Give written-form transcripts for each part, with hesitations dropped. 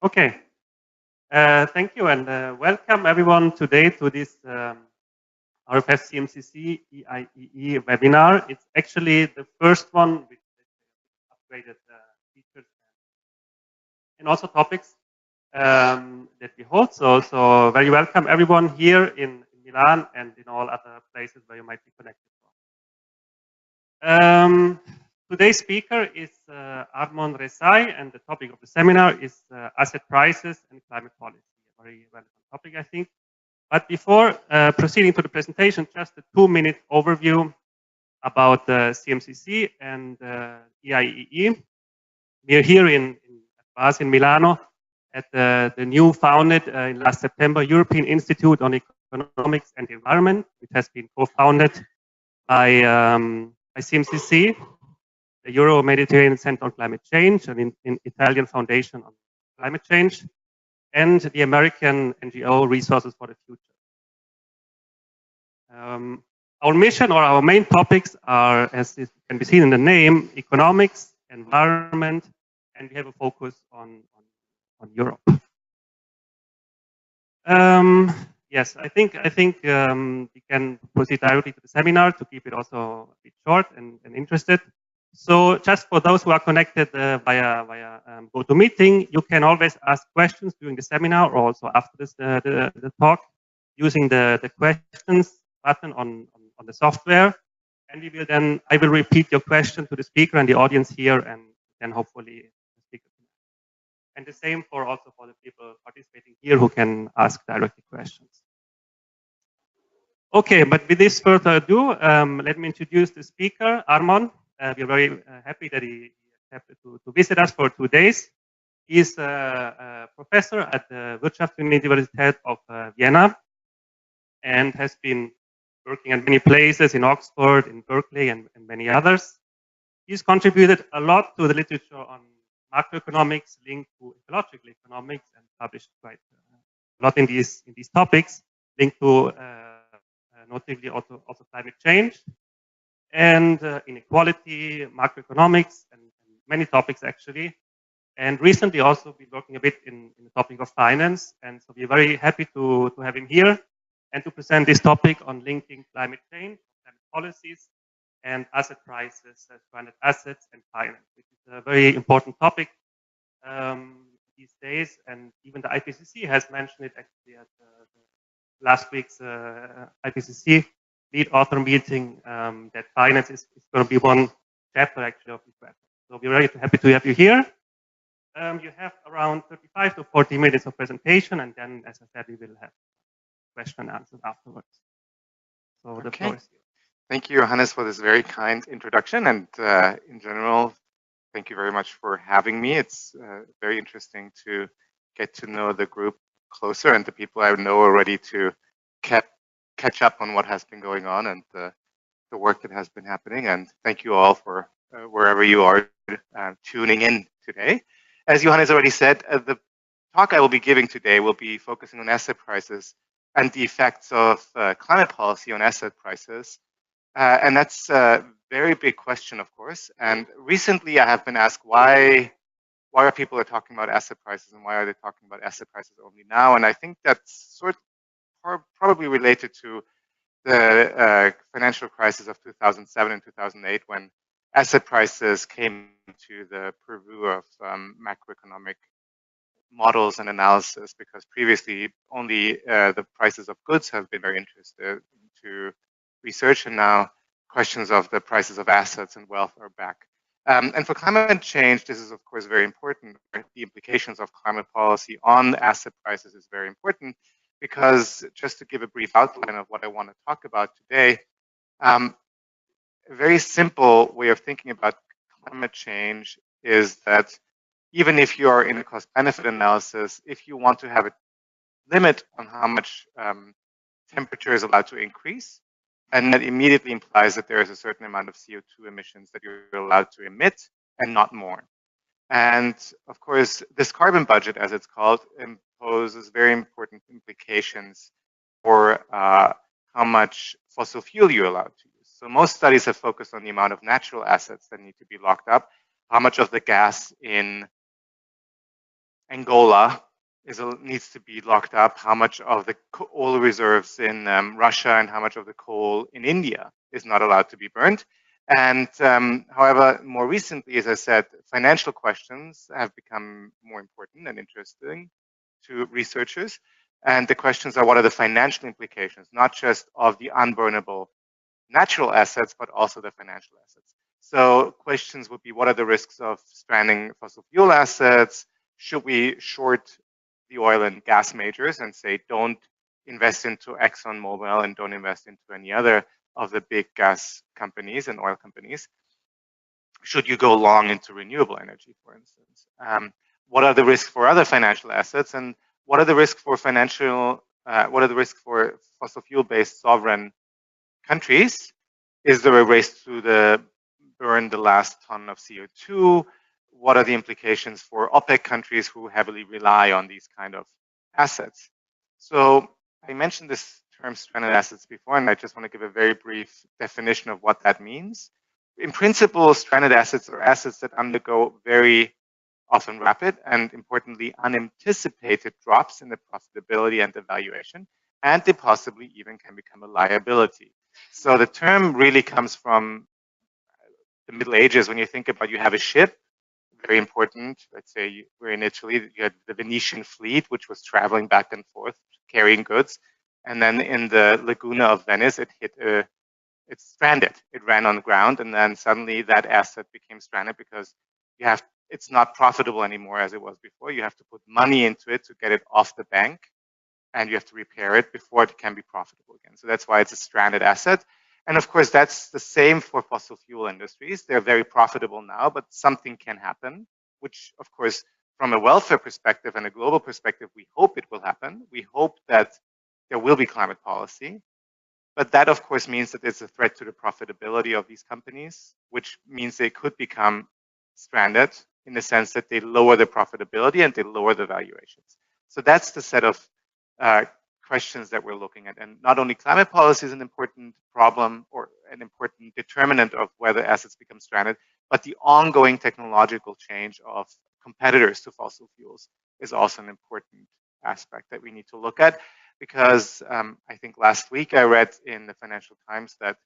Okay, thank you and welcome everyone today to this RFF-CMCC EIEE webinar. It's actually the first one with upgraded features and also topics that we hold. So very welcome everyone here in Milan and in all other places where you might be connected from. Today's speaker is Armon Rezai, and the topic of the seminar is asset prices and climate policy. A very relevant topic, I think. But before proceeding to the presentation, just a 2-minute overview about the CMCC and EIEE. We are here in Bas in Milano at the new founded in last September European Institute on Economics and Environment, which has been co-founded by CMCC, the Euro-Mediterranean Center on Climate Change, an Italian foundation on climate change, and the American NGO Resources for the Future. Our mission or our main topics are, as it can be seen in the name, economics, environment, and we have a focus on Europe. Yes, I think we can proceed directly to the seminar to keep it also a bit short and interested. So just for those who are connected via GoToMeeting, you can always ask questions during the seminar or also after this, the talk using the questions button on the software. And I will repeat your question to the speaker and the audience here, and then hopefully the speaker. And the same also for the people participating here who can ask directly questions. Okay, but with this further ado, let me introduce the speaker, Armon. We're very happy that he accepted to visit us for 2 days. He's a professor at the Wirtschaftsuniversität of Vienna and has been working at many places in Oxford, in Berkeley, and many others. He's contributed a lot to the literature on macroeconomics linked to ecological economics and published quite a lot in these topics linked to notably also climate change and inequality, macroeconomics, and many topics actually. And recently also been working a bit in the topic of finance. And so we're very happy to have him here and to present this topic on linking climate change, climate policies, and asset prices, stranded assets, and finance, which is a very important topic these days. And even the IPCC has mentioned it actually at last week's IPCC lead author meeting, that finance is going to be one chapter actually of this report. So we're very happy to have you here. You have around 35 to 40 minutes of presentation, and then, as I said, we will have question and answers afterwards. So the floor is yours. Thank you, Johannes, for this very kind introduction. And in general, thank you very much for having me. It's very interesting to get to know the group closer and the people I know already to catch up on what has been going on and the work that has been happening. And thank you all for wherever you are tuning in today. As Johannes already said, the talk I will be giving today will be focusing on asset prices and the effects of climate policy on asset prices. And that's a very big question, of course. And recently I have been asked why are people talking about asset prices and why are they talking about asset prices only now? And I think that's probably related to the financial crisis of 2007 and 2008, when asset prices came to the purview of macroeconomic models and analysis, because previously only the prices of goods have been very interested to research, and now questions of the prices of assets and wealth are back. And for climate change, this is of course very important. The implications of climate policy on asset prices is very important, because just to give a brief outline of what I want to talk about today, a very simple way of thinking about climate change is that even if you are in a cost-benefit analysis, if you want to have a limit on how much temperature is allowed to increase, and that immediately implies that there is a certain amount of CO2 emissions that you're allowed to emit and not more. And of course, this carbon budget, as it's called, imposes very important implications for how much fossil fuel you're allowed to use. So most studies have focused on the amount of natural assets that need to be locked up, how much of the gas in Angola needs to be locked up, how much of the oil reserves in Russia and how much of the coal in India is not allowed to be burned. And however, more recently, as I said, financial questions have become more important and interesting to researchers. And the questions are, what are the financial implications, not just of the unburnable natural assets, but also the financial assets. So questions would be, what are the risks of stranding fossil fuel assets? Should we short the oil and gas majors and say, don't invest into ExxonMobil and don't invest into any other of the big gas companies and oil companies? Should you go long into renewable energy, for instance? What are the risks for other financial assets, and what are the risks for fossil fuel-based sovereign countries? Is there a race to burn the last ton of CO2? What are the implications for OPEC countries who heavily rely on these kind of assets? So I mentioned this term stranded assets before, and I just want to give a very brief definition of what that means. In principle, stranded assets are assets that undergo very often rapid and, importantly, unanticipated drops in the profitability and the valuation, and they possibly even can become a liability. So the term really comes from the Middle Ages. When you think about, you have a ship, very important. Let's say we're in Italy, you had the Venetian fleet, which was traveling back and forth, carrying goods. And then in the Laguna of Venice, it's stranded. It ran on the ground, and then suddenly that asset became stranded because it's not profitable anymore as it was before. You have to put money into it to get it off the bank, and you have to repair it before it can be profitable again. So that's why it's a stranded asset. And of course, that's the same for fossil fuel industries. They're very profitable now, but something can happen, which of course, from a welfare perspective and a global perspective, we hope it will happen. We hope that there will be climate policy. But that, of course, means that it's a threat to the profitability of these companies, which means they could become stranded in the sense that they lower the profitability and they lower the valuations. So that's the set of questions that we're looking at. And not only climate policy is an important problem or an important determinant of whether assets become stranded, but the ongoing technological change of competitors to fossil fuels is also an important aspect that we need to look at. Because I think last week I read in the Financial Times that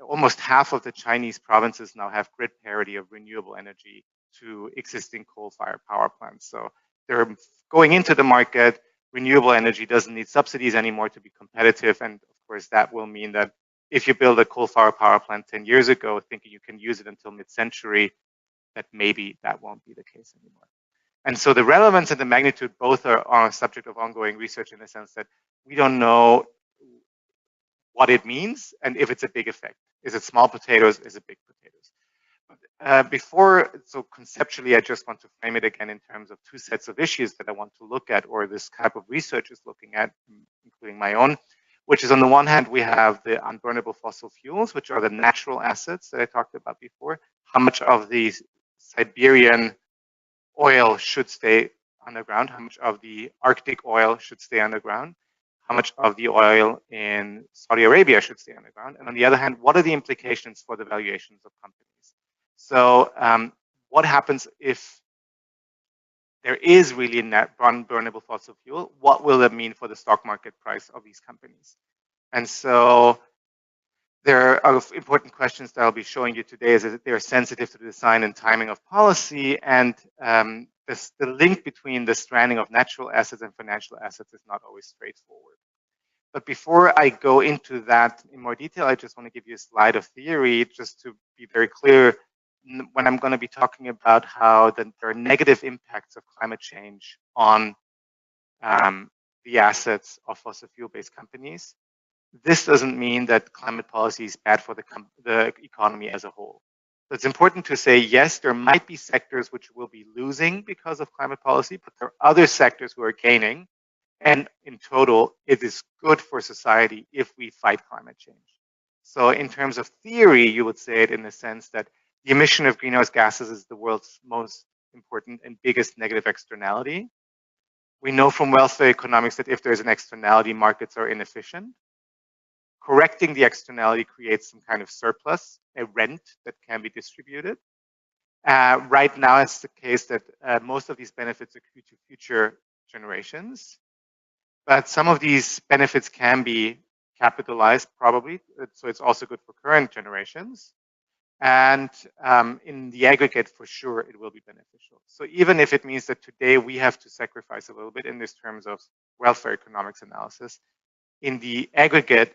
almost half of the Chinese provinces now have grid parity of renewable energy to existing coal-fired power plants. So they're going into the market. Renewable energy doesn't need subsidies anymore to be competitive. And of course, that will mean that if you build a coal-fired power plant 10 years ago, thinking you can use it until mid-century, that maybe that won't be the case anymore. And so the relevance and the magnitude both are a subject of ongoing research in the sense that we don't know what it means and if it's a big effect. Is it small potatoes? Is it big potatoes? So conceptually, I just want to frame it again in terms of two sets of issues that I want to look at, or this type of research is looking at, including my own, which is on the one hand, we have the unburnable fossil fuels, which are the natural assets that I talked about before. How much of the Siberian oil should stay underground? How much of the Arctic oil should stay underground? How much of the oil in Saudi Arabia should stay underground? And on the other hand, what are the implications for the valuations of companies? So what happens if there is really net unburnable fossil fuel? What will that mean for the stock market price of these companies? And so there are important questions that I'll be showing you today, is that they're sensitive to the design and timing of policy, and the link between the stranding of natural assets and financial assets is not always straightforward. But before I go into that in more detail, I just want to give you a slide of theory, just to be very clear when I'm going to be talking about how there are negative impacts of climate change on the assets of fossil fuel-based companies. This doesn't mean that climate policy is bad for the economy as a whole. So it's important to say, yes, there might be sectors which will be losing because of climate policy, but there are other sectors who are gaining. And in total, it is good for society if we fight climate change. So in terms of theory, you would say it in the sense that the emission of greenhouse gases is the world's most important and biggest negative externality. We know from welfare economics that if there's an externality, markets are inefficient. Correcting the externality creates some kind of surplus, a rent that can be distributed. Right now, it's the case that most of these benefits accrue to future generations, but some of these benefits can be capitalized probably, so it's also good for current generations. And in the aggregate, for sure, it will be beneficial. So even if it means that today we have to sacrifice a little bit in this terms of welfare economics analysis, in the aggregate,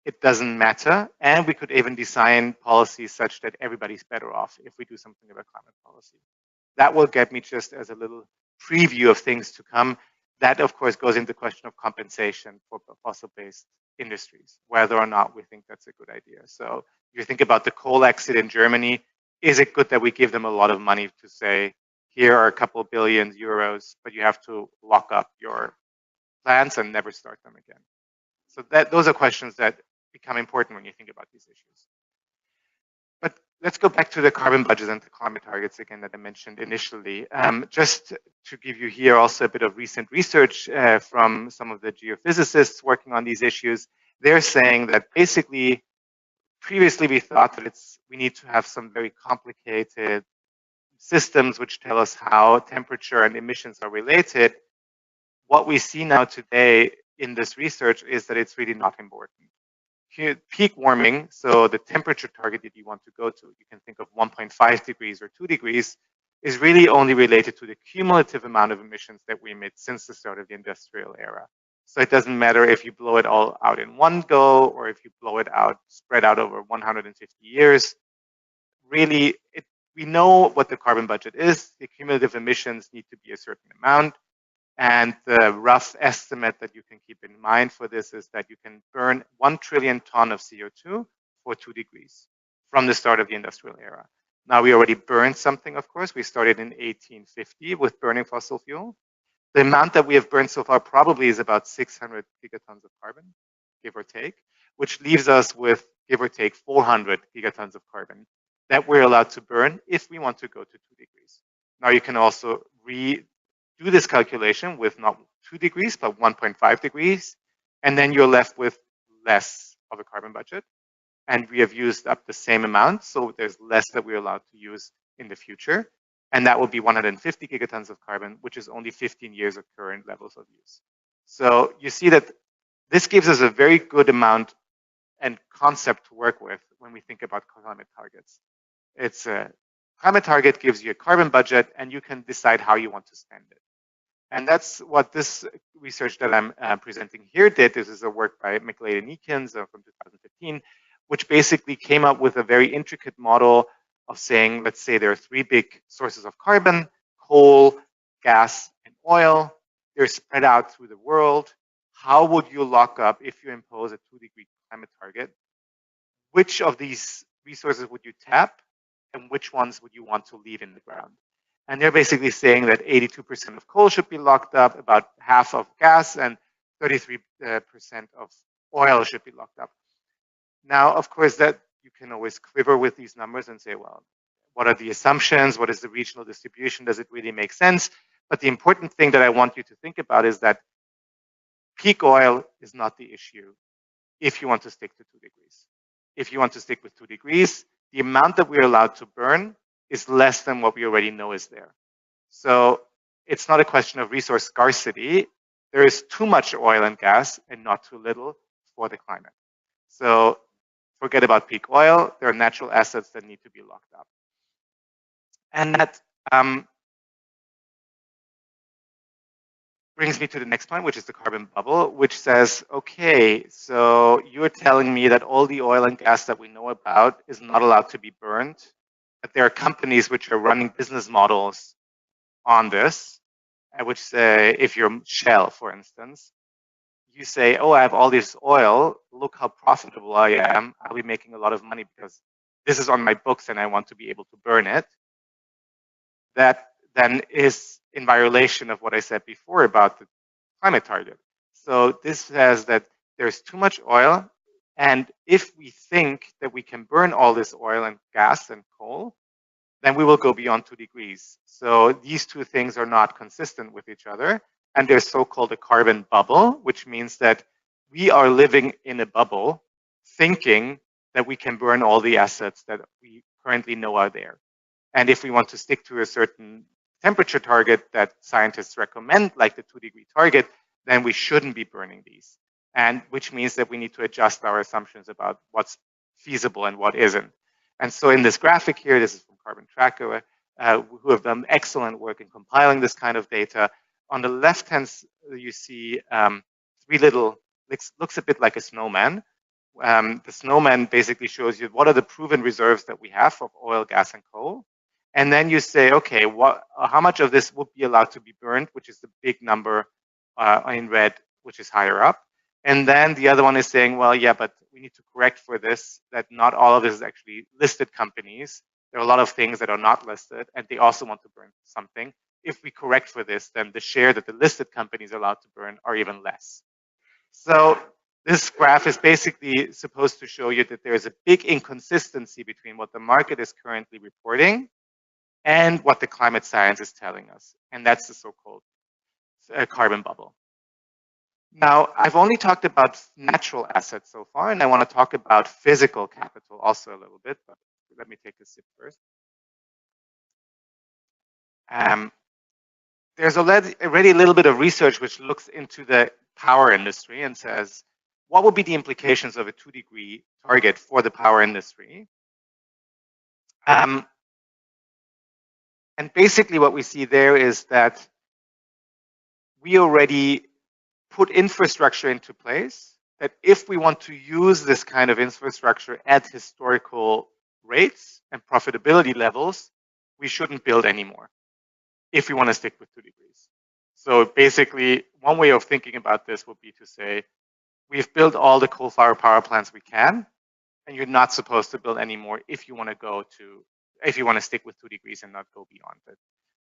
it doesn't matter. And we could even design policies such that everybody's better off if we do something about climate policy. That will get me just as a little preview of things to come. That, of course, goes into the question of compensation for fossil-based industries, whether or not we think that's a good idea. So if you think about the coal exit in Germany, is it good that we give them a lot of money to say, here are a couple of billion euros, but you have to lock up your plants and never start them again? So those are questions that become important when you think about these issues. But let's go back to the carbon budget and the climate targets again that I mentioned initially. Just to give you here also a bit of recent research from some of the geophysicists working on these issues. They're saying that basically, previously we thought that we need to have some very complicated systems which tell us how temperature and emissions are related. What we see now today in this research is that it's really not important. Peak warming, so the temperature target that you want to go to, you can think of 1.5 degrees or 2 degrees, is really only related to the cumulative amount of emissions that we emit since the start of the industrial era. So it doesn't matter if you blow it all out in one go or if you blow it out, spread out over 150 years. Really, we know what the carbon budget is. The cumulative emissions need to be a certain amount. And the rough estimate that you can keep in mind for this is that you can burn 1 trillion ton of CO2 for 2 degrees from the start of the industrial era. Now, we already burned something, of course. We started in 1850 with burning fossil fuel. The amount that we have burned so far probably is about 600 gigatons of carbon, give or take, which leaves us with, give or take, 400 gigatons of carbon that we're allowed to burn if we want to go to 2 degrees. Now, you can also do this calculation with not 2 degrees, but 1.5 degrees, and then you're left with less of a carbon budget. And we have used up the same amount, so there's less that we're allowed to use in the future. And that will be 150 gigatons of carbon, which is only 15 years of current levels of use. So you see that this gives us a very good amount and concept to work with when we think about climate targets. It's a climate target gives you a carbon budget, and you can decide how you want to spend it. And that's what this research that I'm presenting here did. This is a work by McLeod and Eakins from 2015, which basically came up with a very intricate model of saying, let's say there are 3 big sources of carbon: coal, gas, and oil. They're spread out through the world. How would you lock up if you impose a 2-degree climate target? Which of these resources would you tap, and which ones would you want to leave in the ground? And they're basically saying that 82% of coal should be locked up, about half of gas, and 33% of oil should be locked up. Now, of course, that you can always quiver with these numbers and say, well, what are the assumptions? What is the regional distribution? Does it really make sense? But the important thing that I want you to think about is that peak oil is not the issue if you want to stick to 2 degrees. If you want to stick with 2 degrees, the amount that we're allowed to burn is less than what we already know is there. So it's not a question of resource scarcity. There is too much oil and gas and not too little for the climate. So forget about peak oil. There are natural assets that need to be locked up. And that brings me to the next point, which is the carbon bubble, which says, okay, so you're telling me that all the oil and gas that we know about is not allowed to be burned, but there are companies which are running business models on this, which say, if you're Shell, for instance, you say, oh, I have all this oil, look how profitable I am, I'll be making a lot of money because this is on my books and I want to be able to burn it. That then is in violation of what I said before about the climate target. So this says that there's too much oil, and if we think that we can burn all this oil and gas and coal, then we will go beyond 2 degrees. So these two things are not consistent with each other, and there's so-called a carbon bubble, which means that we are living in a bubble thinking that we can burn all the assets that we currently know are there. And if we want to stick to a certain temperature target that scientists recommend, like the 2-degree target, then we shouldn't be burning these. And which means that we need to adjust our assumptions about what's feasible and what isn't. And so in this graphic here, this is from Carbon Tracker, who have done excellent work in compiling this kind of data. On the left hand, you see three little, looks a bit like a snowman. The snowman basically shows you what are the proven reserves that we have of oil, gas, and coal. And then you say, okay, how much of this would be allowed to be burned, which is the big number in red, which is higher up. And then the other one is saying, well, yeah, but we need to correct for this, that not all of this is actually listed companies. There are a lot of things that are not listed, and they also want to burn something. If we correct for this, then the share that the listed companies are allowed to burn are even less. So this graph is basically supposed to show you that there is a big inconsistency between what the market is currently reporting and what the climate science is telling us. And that's the so-called carbon bubble. Now, I've only talked about natural assets so far, and I want to talk about physical capital also a little bit, but let me take a sip first. There's already a little bit of research which looks into the power industry and says, what would be the implications of a 2-degree target for the power industry? And basically what we see there is that we already put infrastructure into place, that if we want to use this kind of infrastructure at historical rates and profitability levels, we shouldn't build anymore if we want to stick with 2 degrees. So basically, one way of thinking about this would be to say, we've built all the coal-fired power plants we can, and you're not supposed to build any more if you want to stick with 2 degrees and not go beyond it.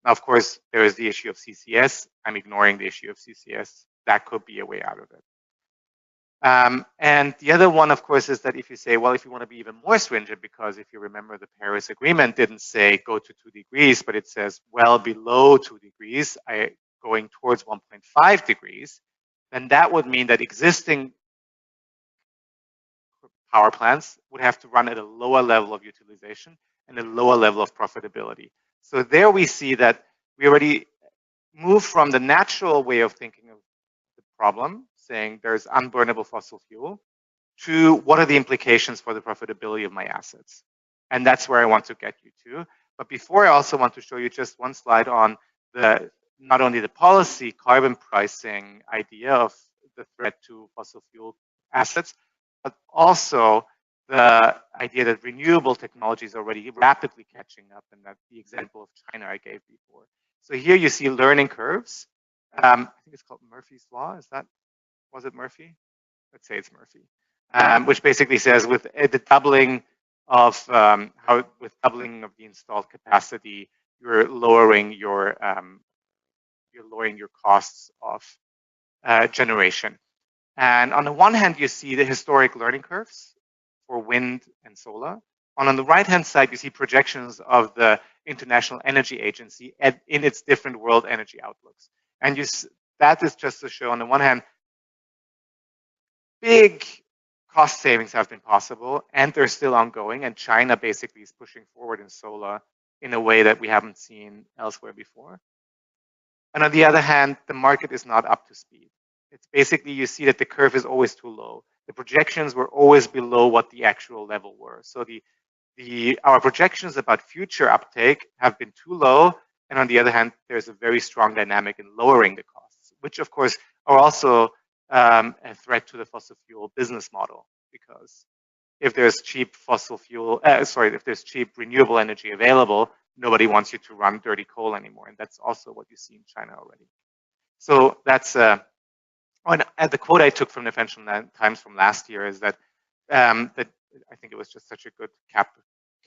Now, of course, there is the issue of CCS. I'm ignoring the issue of CCS. That could be a way out of it. And the other one, of course, is that if you say, well, if you want to be even more stringent, because if you remember the Paris Agreement didn't say go to 2 degrees, but it says well below 2 degrees, going towards 1.5 degrees, then that would mean that existing power plants would have to run at a lower level of utilization and a lower level of profitability. So there we see that we already move from the natural way of thinking of the problem, saying there's unburnable fossil fuel, to what are the implications for the profitability of my assets. And that's where I want to get you to. But before, I also want to show you just one slide on not only the policy carbon pricing idea of the threat to fossil fuel assets, but also the idea that renewable technology is already rapidly catching up, and that's the example of China I gave before. So here you see learning curves. I think it's called Murphy's Law. Was it Murphy? Let's say it's Murphy, which basically says with the doubling of the installed capacity, you're lowering your costs of generation. And on the one hand, you see the historic learning curves for wind and solar. On the right-hand side, you see projections of the International Energy Agency in its different world energy outlooks. And that is just to show, on the one hand, big cost savings have been possible, and they're still ongoing. And China basically is pushing forward in solar in a way that we haven't seen elsewhere before. And on the other hand, the market is not up to speed. It's basically, you see that the curve is always too low. The projections were always below what the actual level were. So our projections about future uptake have been too low. And on the other hand, there's a very strong dynamic in lowering the costs, which of course are also a threat to the fossil fuel business model, because if there's cheap if there's cheap renewable energy available, nobody wants you to run dirty coal anymore. And that's also what you see in China already. So that's the quote I took from the Financial Times from last year is that I think it was just such a good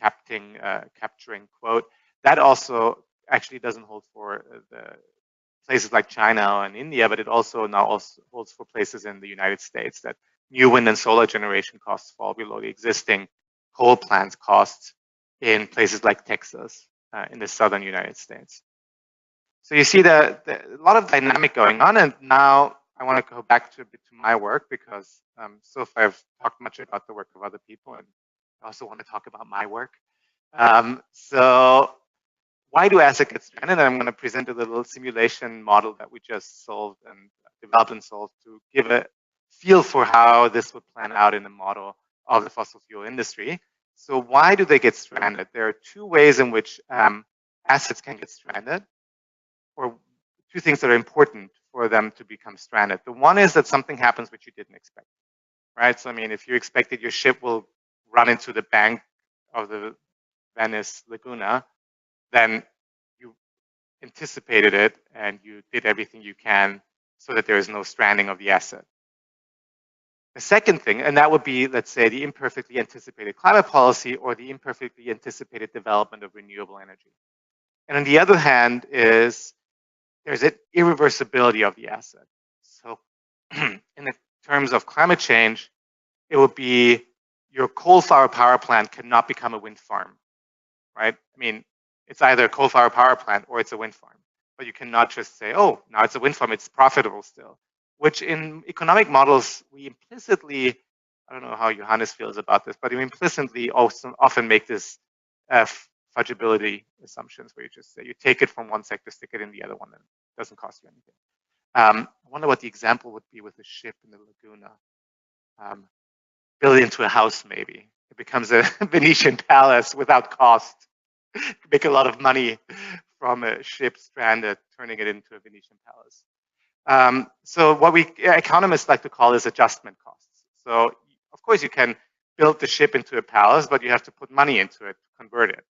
capturing quote. That also actually doesn't hold for the places like China and India, but it also now holds for places in the United States, that new wind and solar generation costs fall below the existing coal plants costs in places like Texas in the southern United States. So you see a lot of dynamic going on. And now I want to go back to a bit to my work, because so far I've talked much about the work of other people, and I also want to talk about my work. So why do assets get stranded? And I'm going to present a little simulation model that we just solved and developed and solved to give a feel for how this would plan out in the model of the fossil fuel industry. So why do they get stranded? There are two ways in which assets can get stranded, or two things that are important for them to become stranded. The one is that something happens which you didn't expect, right? So, I mean, if you expected your ship will run into the bank of the Venice Laguna, then you anticipated it and you did everything you can so that there is no stranding of the asset. The second thing, and that would be, let's say, the imperfectly anticipated climate policy or the imperfectly anticipated development of renewable energy. And on the other hand is there's an irreversibility of the asset. So in the terms of climate change, it would be your coal-fired power plant cannot become a wind farm, right? I mean, it's either a coal-fired power plant or it's a wind farm, but you cannot just say, oh, now it's a wind farm, it's profitable still, which in economic models, we implicitly, I don't know how Johannes feels about this, but we implicitly also often make this fudgeability assumptions where you just say, you take it from one sector, stick it in the other one, and it doesn't cost you anything. I wonder what the example would be with a ship in the Laguna. Build it into a house, maybe. It becomes a Venetian palace without cost. Make a lot of money from a ship stranded, turning it into a Venetian palace. So what we economists like to call is adjustment costs. So of course you can build the ship into a palace, but you have to put money into it to convert it.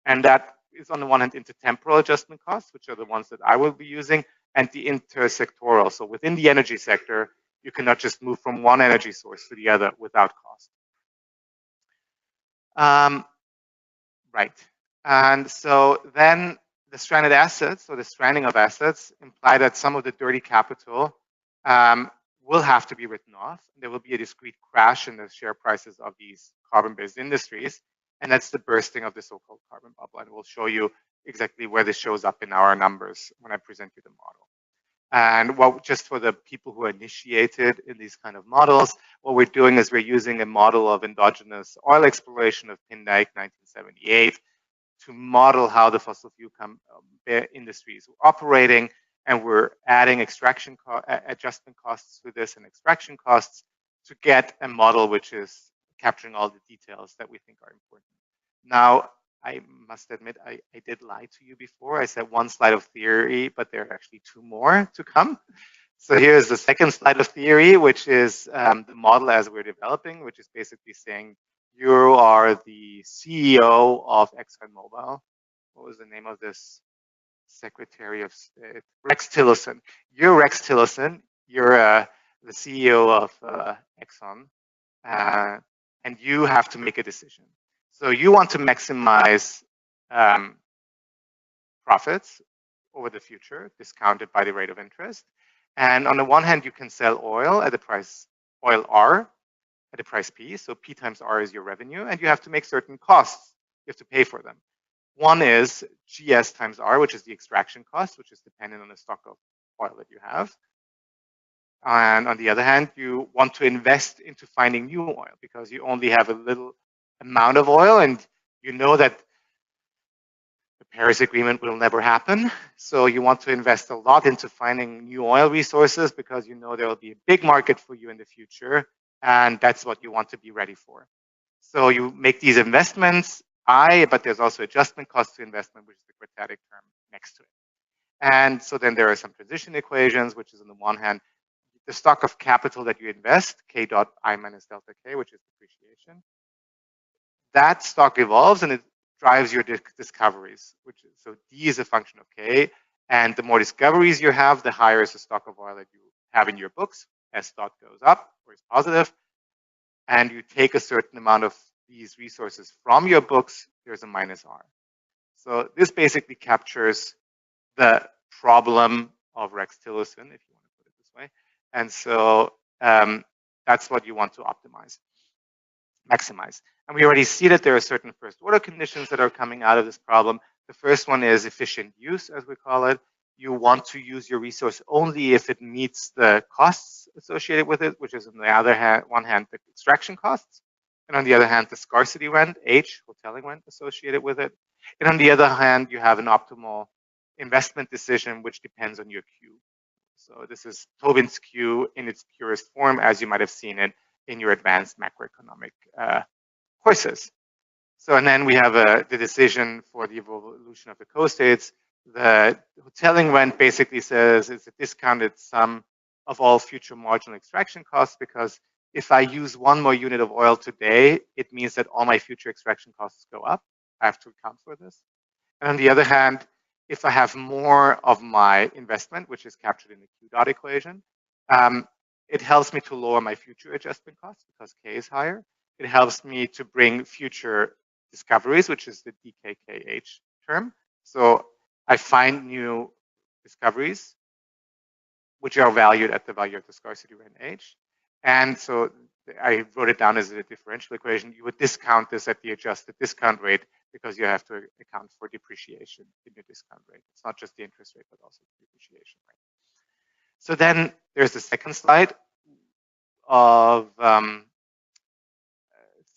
And that is on the one hand intertemporal adjustment costs, which are the ones that I will be using, and the intersectoral. So within the energy sector, you cannot just move from one energy source to the other without cost. Right. And so then the stranded assets, or the stranding of assets, imply that some of the dirty capital will have to be written off. There will be a discrete crash in the share prices of these carbon-based industries. And that's the bursting of the so-called carbon bubble. And we'll show you exactly where this shows up in our numbers when I present you the model. And what, just for the people who are initiated in these kind of models, what we're doing is we're using a model of endogenous oil exploration of Pindike 1978 to model how the fossil fuel industry is operating. And we're adding extraction adjustment costs to this and extraction costs to get a model which is capturing all the details that we think are important. Now, I must admit, I did lie to you before. I said one slide of theory, but there are actually two more to come. So here's the second slide of theory, which is the model as we're developing, which is basically saying you are the CEO of ExxonMobil. What was the name of this Secretary of State? Rex Tillerson. You're Rex Tillerson. You're the CEO of Exxon. And you have to make a decision. So you want to maximize profits over the future, discounted by the rate of interest. And on the one hand, you can sell oil at the price, oil R, at the price P. So P times R is your revenue. And you have to make certain costs. You have to pay for them. One is GS times R, which is the extraction cost, which is dependent on the stock of oil that you have. And on the other hand, you want to invest into finding new oil because you only have a little amount of oil and you know that the Paris Agreement will never happen. So you want to invest a lot into finding new oil resources because you know there will be a big market for you in the future. And that's what you want to be ready for. So you make these investments, but there's also adjustment cost to investment, which is the quadratic term next to it. And so then there are some transition equations, which is on the one hand, the stock of capital that you invest, K dot I minus delta K, which is depreciation. That stock evolves and it drives your discoveries, which is, so D is a function of K. And the more discoveries you have, the higher is the stock of oil that you have in your books. S dot goes up or is positive. And you take a certain amount of these resources from your books, there's a minus R. So this basically captures the problem of Rex Tillerson, if you want to put it this way. And so that's what you want to optimize, maximize. And we already see that there are certain first order conditions that are coming out of this problem. The first one is efficient use, as we call it. You want to use your resource only if it meets the costs associated with it, which is on the other hand, one hand, the extraction costs. And on the other hand, the scarcity rent, H, hoteling rent associated with it. And on the other hand, you have an optimal investment decision, which depends on your Q. So this is Tobin's Q in its purest form, as you might have seen it in your advanced macroeconomic courses. So, and then we have the decision for the evolution of the co-states. The hoteling rent basically says it's a discounted sum of all future marginal extraction costs, because if I use one more unit of oil today, it means that all my future extraction costs go up. I have to account for this. And on the other hand, if I have more of my investment, which is captured in the Q dot equation, it helps me to lower my future adjustment costs because K is higher. It helps me to bring future discoveries, which is the DKKH term. So I find new discoveries, which are valued at the value of the scarcity rent H. And so I wrote it down as a differential equation. You would discount this at the adjusted discount rate because you have to account for depreciation in your discount rate. It's not just the interest rate, but also the depreciation rate. So then there's the second slide of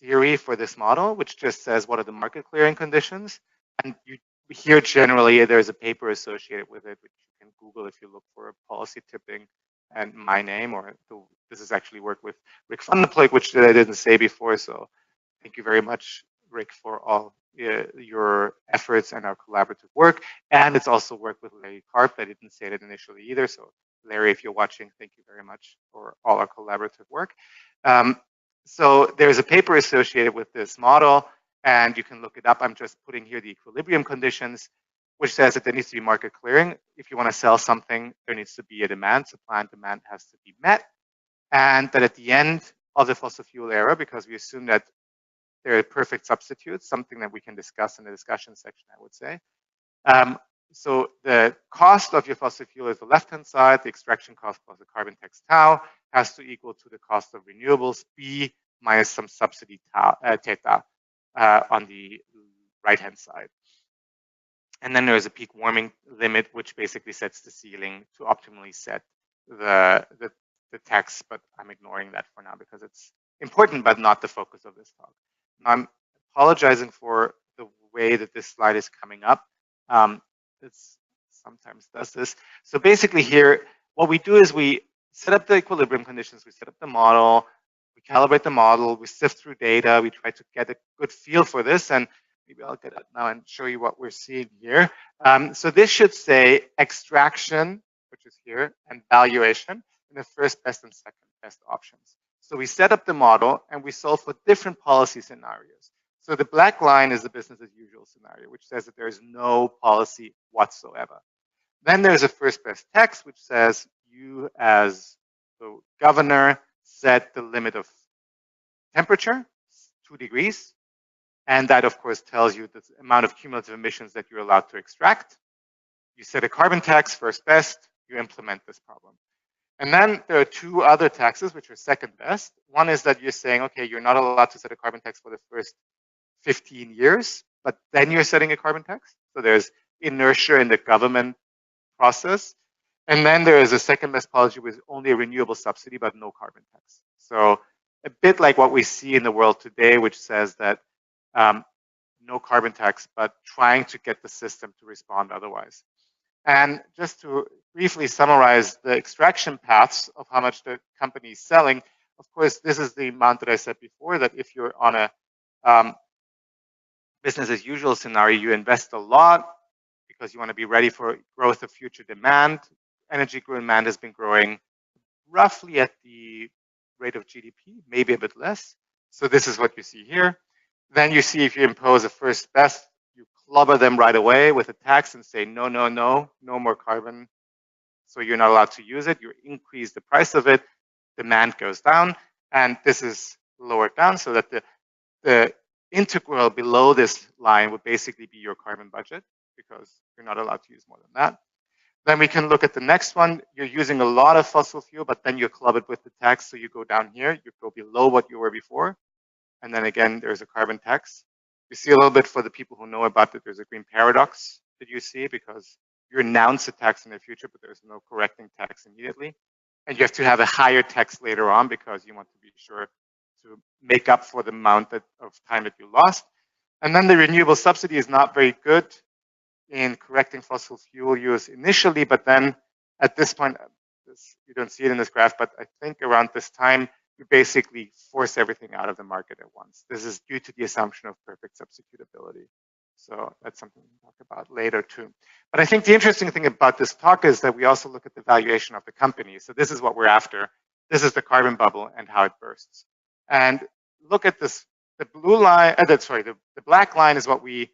theory for this model, which just says what are the market clearing conditions. And you here generally there's a paper associated with it, which you can Google if you look for policy tipping and my name, or this is actually work with Rick van der Ploeg, which I didn't say before. So thank you very much, Rick, for all your efforts and our collaborative work. And it's also work with Larry Karp. I didn't say that initially either. So Larry, if you're watching, thank you very much for all our collaborative work. So there's a paper associated with this model, and you can look it up. I'm just putting here the equilibrium conditions, which says that there needs to be market clearing. If you want to sell something, there needs to be a demand. Supply and demand has to be met. And that at the end of the fossil fuel era, because we assume that they're perfect substitutes, something that we can discuss in the discussion section, I would say. So the cost of your fossil fuel is the left-hand side, the extraction cost plus the carbon tax tau has to equal to the cost of renewables, B minus some subsidy tau, theta on the right-hand side. And then there's a peak warming limit, which basically sets the ceiling to optimally set the tax, but I'm ignoring that for now because it's important, but not the focus of this talk. I'm apologizing for the way that this slide is coming up. It sometimes does this. So basically here, what we do is we set up the equilibrium conditions, we set up the model, we calibrate the model, we sift through data, we try to get a good feel for this, and maybe I'll get it now and show you what we're seeing here. So this should say extraction, which is here, and valuation in the first best and second best options. So we set up the model and we solve for different policy scenarios. So the black line is the business as usual scenario, which says that there is no policy whatsoever. Then there's a first best text, which says you as the governor set the limit of temperature, 2 degrees. And that, of course, tells you the amount of cumulative emissions that you're allowed to extract. You set a carbon tax, first best, you implement this problem. And then there are 2 other taxes, which are second best. One is that you're saying, okay, you're not allowed to set a carbon tax for the first 15 years, but then you're setting a carbon tax. So there's inertia in the government process. And then there is a second best policy with only a renewable subsidy, but no carbon tax. So a bit like what we see in the world today, which says that no carbon tax, but trying to get the system to respond otherwise. And just to briefly summarize the extraction paths of how much the company is selling, of course, this is the amount that I said before, that if you're on a business as usual scenario, you invest a lot because you want to be ready for growth of future demand. Energy demand has been growing roughly at the rate of GDP, maybe a bit less. So this is what you see here. Then you see if you impose a first best, you clobber them right away with a tax and say, no, no, no, no more carbon. So you're not allowed to use it. You increase the price of it. Demand goes down. And this is lowered down so that the integral below this line would basically be your carbon budget because you're not allowed to use more than that. Then we can look at the next one. You're using a lot of fossil fuel, but then you club it with the tax. So you go down here, you go below what you were before. And then again, there's a carbon tax. You see a little bit for the people who know about it, there's a green paradox that you see because you announce a tax in the future, but there's no correcting tax immediately. And you have to have a higher tax later on because you want to be sure to make up for the amount of time that you lost. And then the renewable subsidy is not very good in correcting fossil fuel use initially, but then at this point, you don't see it in this graph, but I think around this time, you basically force everything out of the market at once. This is due to the assumption of perfect substitutability. So that's something we'll talk about later too. But I think the interesting thing about this talk is that we also look at the valuation of the company. So this is what we're after. This is the carbon bubble and how it bursts. And look at this, the blue line, the black line is what you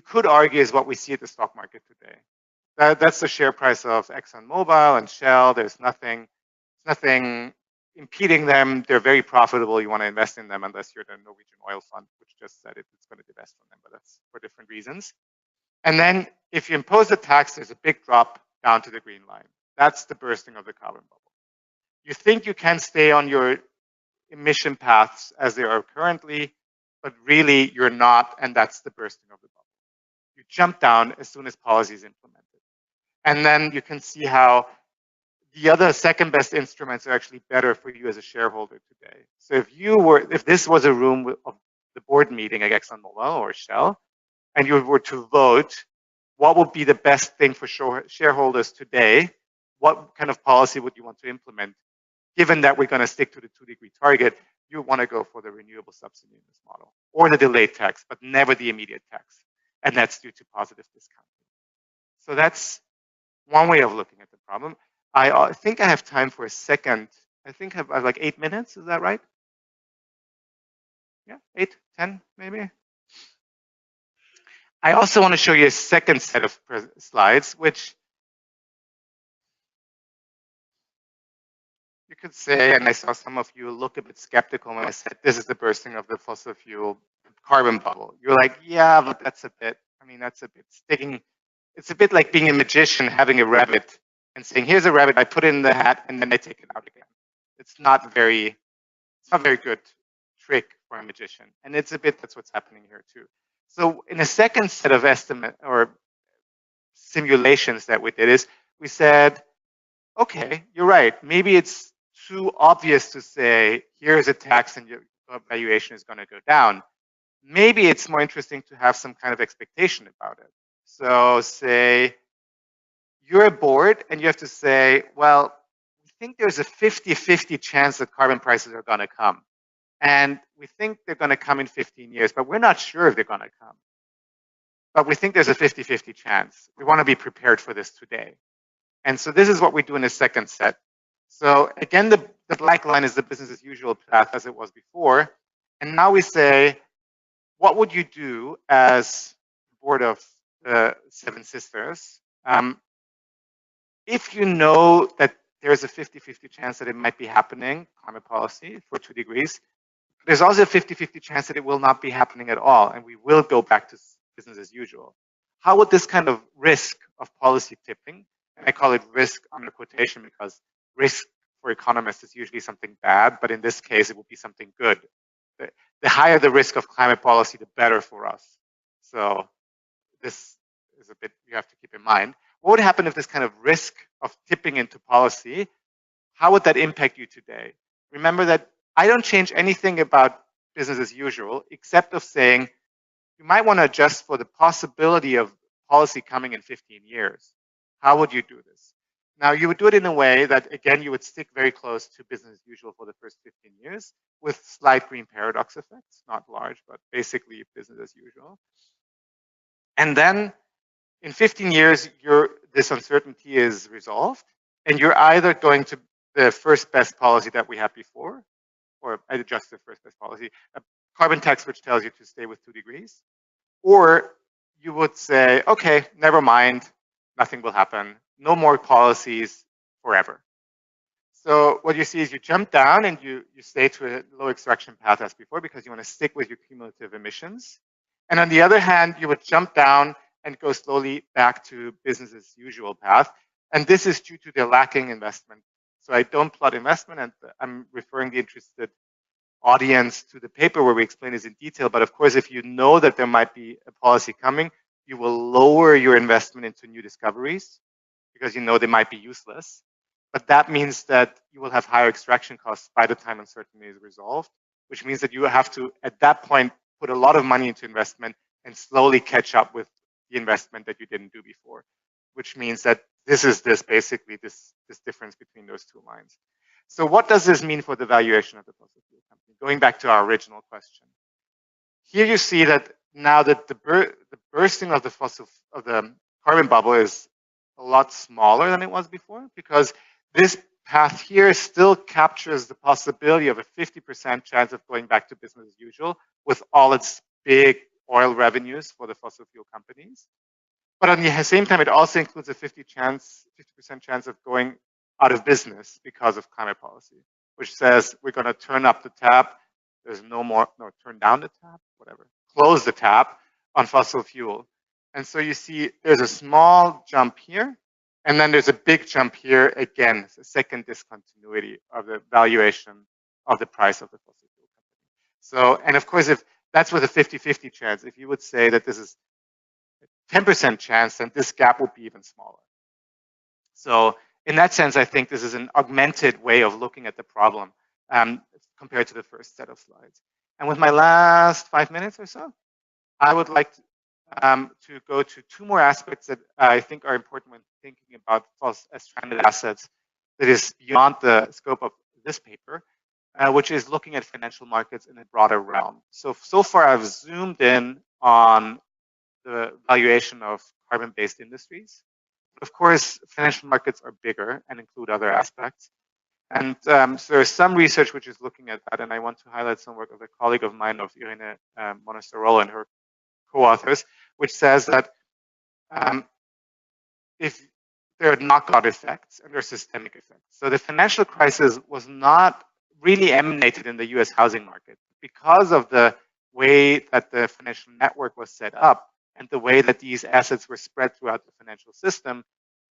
could argue is what we see at the stock market today. That's the share price of ExxonMobil and Shell. There's nothing impeding them. They're very profitable. You want to invest in them unless you're the Norwegian oil fund, which just said it's going to divest from them, but that's for different reasons. And then if you impose the tax, there's a big drop down to the green line. That's the bursting of the carbon bubble. You think you can stay on your emission paths as they are currently, but really you're not, and that's the bursting of the bubble. You jump down as soon as policy is implemented. And then you can see how the other second best instruments are actually better for you as a shareholder today. So if this was a room of the board meeting at ExxonMobil or Shell, and you were to vote, what would be the best thing for shareholders today? What kind of policy would you want to implement? Given that we're going to stick to the 2-degree target, you want to go for the renewable subsidy in this model, or the delayed tax, but never the immediate tax. And that's due to positive discounting. So that's one way of looking at the problem. I think I have time for a second. I think I have like 8 minutes. Is that right? Yeah, 8, 10 maybe. I also want to show you a second set of slides, which you could say, and I saw some of you look a bit skeptical when I said this is the bursting of the fossil fuel carbon bubble. You're like, yeah, but that's a bit sticking. It's a bit like being a magician having a rabbit and saying, here's a rabbit, I put it in the hat and then I take it out again. It's not very good trick for a magician. And it's a bit, that's what's happening here too. So in a second set of estimate or simulations that we did is we said, okay, you're right. Maybe it's too obvious to say, here's a tax and your valuation is going to go down. Maybe it's more interesting to have some kind of expectation about it. So say you're a board and you have to say, well, we think there's a 50-50 chance that carbon prices are going to come. And we think they're going to come in 15 years, but we're not sure if they're going to come. But we think there's a 50-50 chance. We want to be prepared for this today. And so this is what we do in a second set. So again, the black line is the business as usual path as it was before. And now we say, what would you do as board of the Seven Sisters if you know that there's a 50-50 chance that it might be happening, climate policy for 2 degrees. There's also a 50-50 chance that it will not be happening at all, and we will go back to business as usual. How would this kind of risk of policy tipping, and I call it risk under quotation because risk for economists is usually something bad, but in this case, it would be something good. The higher the risk of climate policy, the better for us. So this is a bit you have to keep in mind. What would happen if this kind of risk of tipping into policy, how would that impact you today? Remember that I don't change anything about business as usual, except of saying you might want to adjust for the possibility of policy coming in 15 years. How would you do this? Now, you would do it in a way that, again, you would stick very close to business as usual for the first 15 years with slight green paradox effects, not large, but basically business as usual. And then in 15 years, this uncertainty is resolved, and you're either going to the first best policy that we had before, or I adjust the first best policy, a carbon tax which tells you to stay with 2 degrees, or you would say, okay, never mind, nothing will happen, no more policies forever. So what you see is you jump down and you stay to a low extraction path as before because you want to stick with your cumulative emissions. And on the other hand, you would jump down and go slowly back to business as usual path. And this is due to the lacking investment. So I don't plot investment, and I'm referring the interested audience to the paper where we explain this in detail. But of course, if you know that there might be a policy coming, you will lower your investment into new discoveries because you know they might be useless. but that means that you will have higher extraction costs by the time uncertainty is resolved, which means that you have to, at that point, put a lot of money into investment and slowly catch up with the investment that you didn't do before, which means that this is basically this difference between those two lines. So what does this mean for the valuation of the fossil fuel company? Going back to our original question. Here you see that now that the bursting of the carbon bubble is a lot smaller than it was before, because this path here still captures the possibility of a 50% chance of going back to business as usual with all its big oil revenues for the fossil fuel companies. But at the same time, it also includes a 50% chance of going out of business because of climate policy, which says we're going to turn up the tap. There's turn down the tap, whatever, close the tap on fossil fuel. And so you see there's a small jump here, and then there's a big jump here again. It's a second discontinuity of the valuation of the price of the fossil fuel company. So, and of course, if that's with a 50-50 chance, if you would say that this is a 10% chance, then this gap would be even smaller. So in that sense, I think this is an augmented way of looking at the problem compared to the first set of slides. And with my last 5 minutes or so, I would like to go to two more aspects that I think are important when thinking about stranded assets that is beyond the scope of this paper, which is looking at financial markets in a broader realm. So far I've zoomed in on the valuation of carbon-based industries. Of course, financial markets are bigger and include other aspects. And so there's some research which is looking at that, and I want to highlight some work of a colleague of mine, of Irene Monasterola and her co-authors, which says that if there are knockout effects and there are systemic effects. So the financial crisis was not really emanated in the US housing market because of the way that the financial network was set up and the way that these assets were spread throughout the financial system.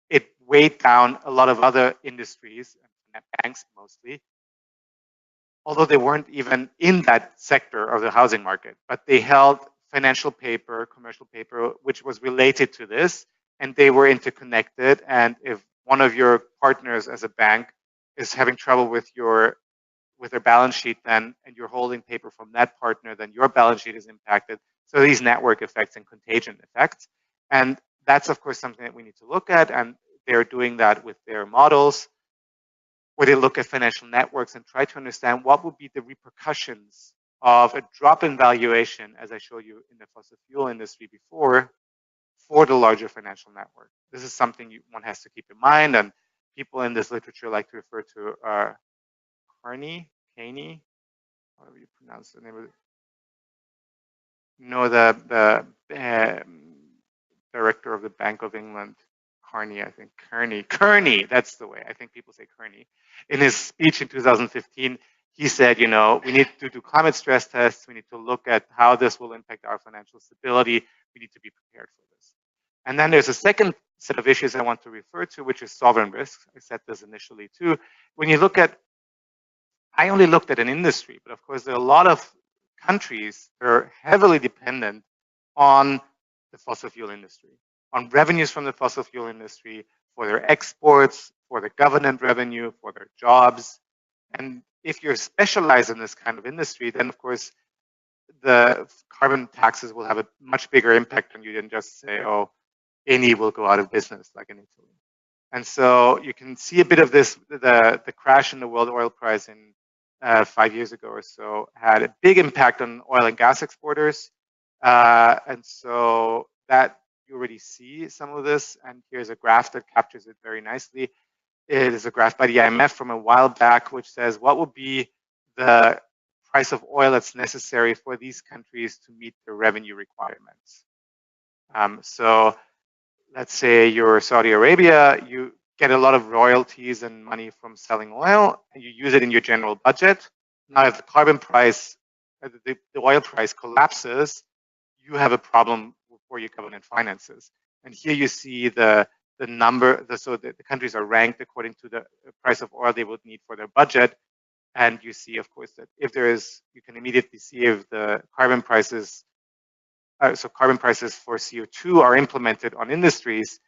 It weighed down a lot of other industries, banks mostly, although they weren't even in that sector of the housing market, but they held financial paper, commercial paper, which was related to this, and they were interconnected. And if one of your partners as a bank is having trouble with their balance sheet, then, and you're holding paper from that partner, then your balance sheet is impacted. So these network effects and contagion effects. And that's, of course, something that we need to look at. And they're doing that with their models, where they look at financial networks and try to understand what would be the repercussions of a drop in valuation, as I showed you in the fossil fuel industry before, for the larger financial network. This is something one has to keep in mind, and people in this literature like to refer to Carney, however you pronounce the name of it. No, the director of the Bank of England, Carney, I think. Kearney, that's the way. I think people say Kearney. In his speech in 2015, he said, you know, we need to do climate stress tests. We need to look at how this will impact our financial stability. We need to be prepared for this. And then there's a second set of issues I want to refer to, which is sovereign risks. I said this initially too. When you look at, I only looked at an industry, but of course there are a lot of countries that are heavily dependent on the fossil fuel industry, on revenues from the fossil fuel industry, for their exports, for their government revenue, for their jobs. And if you're specialized in this kind of industry, then of course the carbon taxes will have a much bigger impact on you than just say, oh, Eni will go out of business like in Italy. And so you can see a bit of this, the crash in the world oil price in 5 years ago or so had a big impact on oil and gas exporters. And so that you already see some of this. And here's a graph that captures it very nicely. It is a graph by the IMF from a while back, which says what would be the price of oil that's necessary for these countries to meet their revenue requirements. So let's say you're Saudi Arabia, you get a lot of royalties and money from selling oil, and you use it in your general budget. Now, if the carbon price, the oil price collapses, you have a problem for your government finances. And here you see the number, so the countries are ranked according to the price of oil they would need for their budget. And you see, of course, that if there is, you can immediately see if the carbon prices, so carbon prices for CO2 are implemented on industries,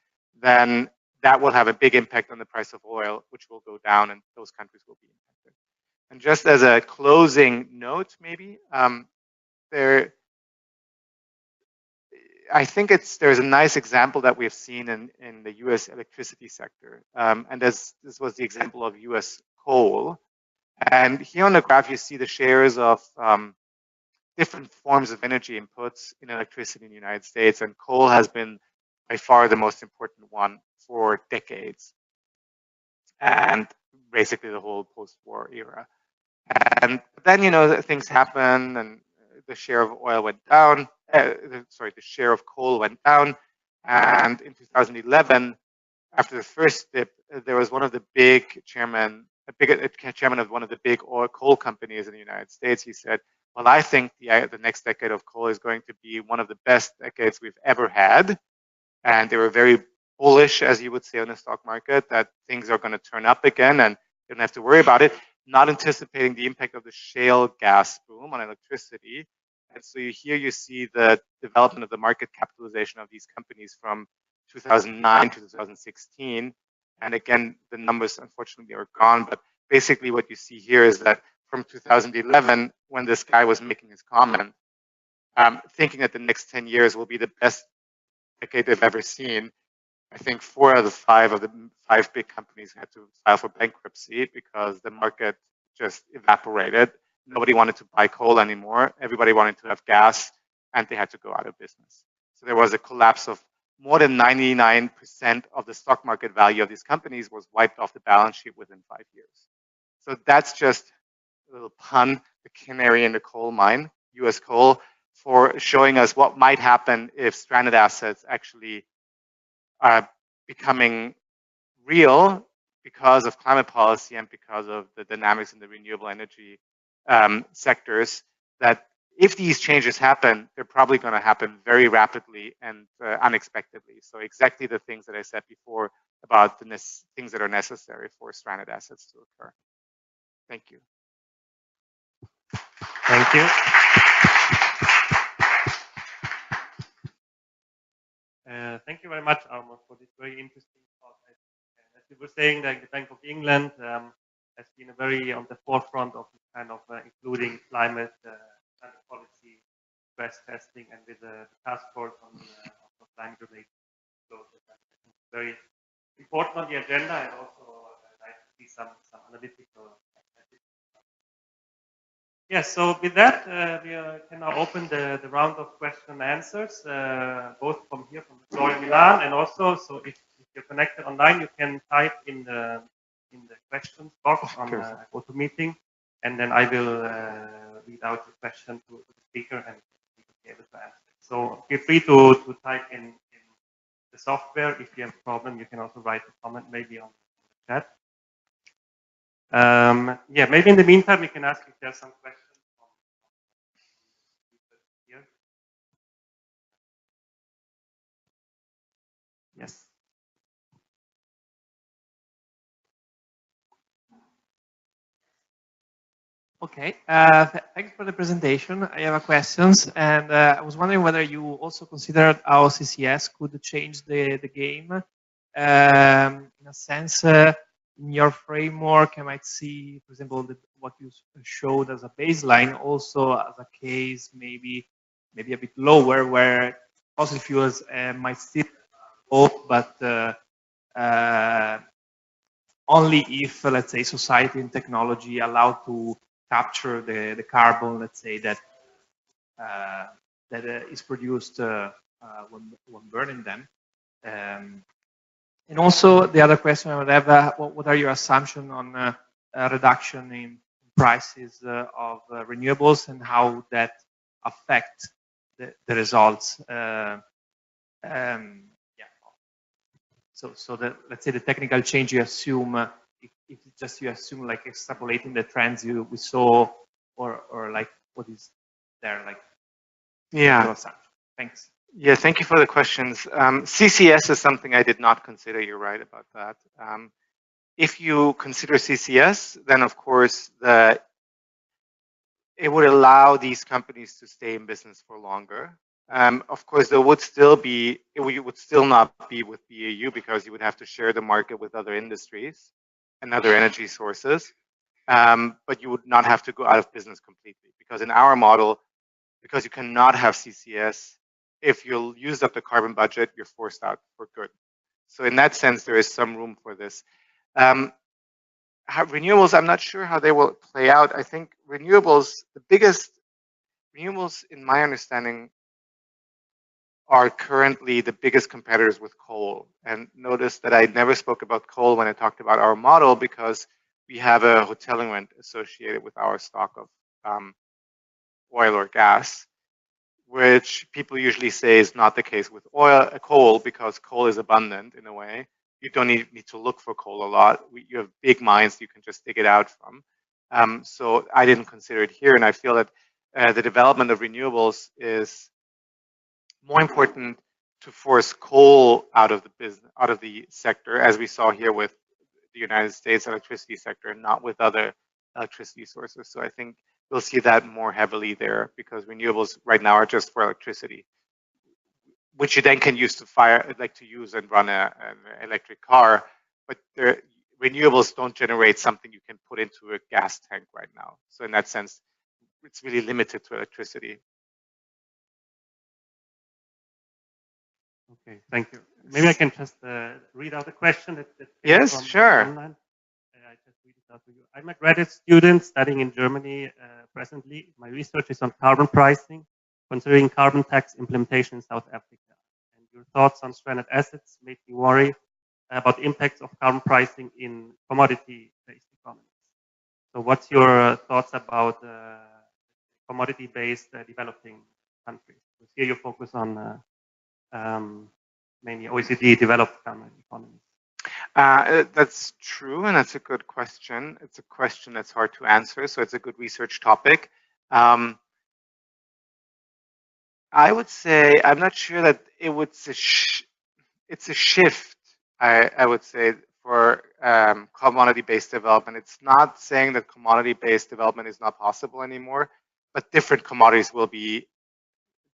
then that will have a big impact on the price of oil, which will go down, and those countries will be impacted. And just as a closing note, maybe I think there's a nice example that we've seen in the U.S. electricity sector, and this was the example of U.S. coal. And here on the graph, you see the shares of different forms of energy inputs in electricity in the United States, and coal has been by far the most important one for decades, and basically the whole post-war era. And then, you know, things happen, and the share of oil went down. The share of coal went down, and in 2011, after the first dip, there was one of the big chairman of one of the big oil coal companies in the United States. He said, "Well, I think the next decade of coal is going to be one of the best decades we've ever had," and they were very bullish, as you would say, on the stock market, that things are going to turn up again, and you don't have to worry about it. Not anticipating the impact of the shale gas boom on electricity. And so here you see the development of the market capitalization of these companies from 2009 to 2016. And again, the numbers unfortunately are gone, but basically what you see here is that from 2011, when this guy was making his comment, thinking that the next 10 years will be the best decade they've ever seen, I think 4 out of the 5 big companies had to file for bankruptcy because the market just evaporated. Nobody wanted to buy coal anymore. Everybody wanted to have gas, and they had to go out of business. So there was a collapse of more than 99% of the stock market value of these companies was wiped off the balance sheet within 5 years. So that's just a little pun, the canary in the coal mine, US coal, for showing us what might happen if stranded assets actually are becoming real because of climate policy and because of the dynamics in the renewable energy sectors, that if these changes happen, they're probably going to happen very rapidly and unexpectedly. So exactly the things that I said before about the things that are necessary for stranded assets to occur. Thank you. Thank you. Thank you very much, Armon, for this very interesting talk. As you were saying, like the Bank of England has been very on the forefront of kind of including climate policy, stress testing, and with the task force on climate-related disclosures. Very important on the agenda, and also nice to see some analytical. Yes, so with that, we can now open the round of question and answers, both from here, from the floor in Milan, and also, so if you're connected online, you can type in the questions box on GoToMeeting, and then I will read out the question to the speaker, and he will be able to answer it. So feel free to type in the software. If you have a problem, you can also write a comment maybe on the chat. Yeah, maybe in the meantime, we can ask if there are some questions. Here. Yes. Okay, thanks for the presentation. I have a questions, and I was wondering whether you also considered how CCS could change the game. In a sense, in your framework, I might see, for example, what you showed as a baseline, also as a case maybe a bit lower, where fossil fuels might still hold, but only if, let's say, society and technology allow to capture the carbon, let's say, that is produced when burning them. And also, the other question I would have, what are your assumptions on a reduction in prices of renewables, and how that affect the results? Yeah. So let's say the technical change you assume, if it's just you assume like extrapolating the trends we saw, or like what is there, like? Yeah. Thanks. Yeah, thank you for the questions. CCS is something I did not consider. You're right about that. If you consider CCS, then of course it would allow these companies to stay in business for longer. Of course, there would still be, we would still not be with BAU because you would have to share the market with other industries and other energy sources. But you would not have to go out of business completely, because in our model, because you cannot have CCS, if you'll use up the carbon budget, you're forced out for good. So in that sense, there is some room for this. Renewables, I'm not sure how they will play out. I think renewables, the biggest renewables, in my understanding, are currently the biggest competitors with coal. And notice that I never spoke about coal when I talked about our model, because we have a hoteling rent associated with our stock of oil or gas, which people usually say is not the case with coal, because coal is abundant in a way. You don't need to look for coal a lot. You have big mines you can just dig it out from. So I didn't consider it here, and I feel that the development of renewables is more important to force coal out of the business, out of the sector, as we saw here with the United States electricity sector, and not with other electricity sources. So I think we'll see that more heavily there, because renewables right now are just for electricity, which you then can use to use and run an electric car. But renewables don't generate something you can put into a gas tank right now. So in that sense, it's really limited to electricity. Okay, thank you. Maybe I can just read out a question that yes, from sure. Online. I just read it out to you. I'm a graduate student studying in Germany presently. My research is on carbon pricing, considering carbon tax implementation in South Africa. And your thoughts on stranded assets made me worry about the impacts of carbon pricing in commodity-based economies. So what's your thoughts about commodity-based developing countries? So here you focus on mainly OECD developed economies. That's true, and that's a good question. It's a question that's hard to answer, so it's a good research topic. I would say, I'm not sure that it's a shift, I would say, for commodity-based development. It's not saying that commodity-based development is not possible anymore, but different commodities will be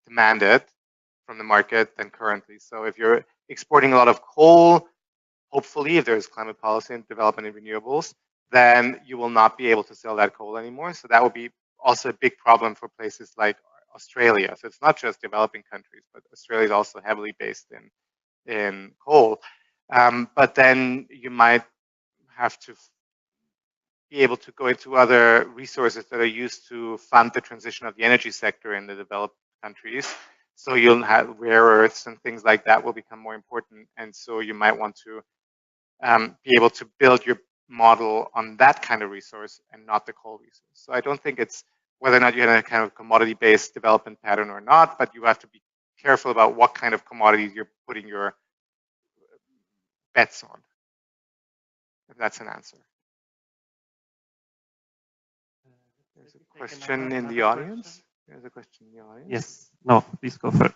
demanded from the market than currently. So if you're exporting a lot of coal, hopefully if there's climate policy and development in renewables, then you will not be able to sell that coal anymore. So that will be also a big problem for places like Australia. So it's not just developing countries, but Australia is also heavily based in coal. But then you might have to be able to go into other resources that are used to fund the transition of the energy sector in the developed countries. So you'll have rare earths and things like that will become more important. And so you might want to be able to build your model on that kind of resource and not the coal resource. So I don't think it's whether or not you have a kind of commodity-based development pattern or not, but you have to be careful about what kind of commodities you're putting your bets on. If that's an answer. There's a question in the audience. There's a question in the audience. Yes. No, please go first.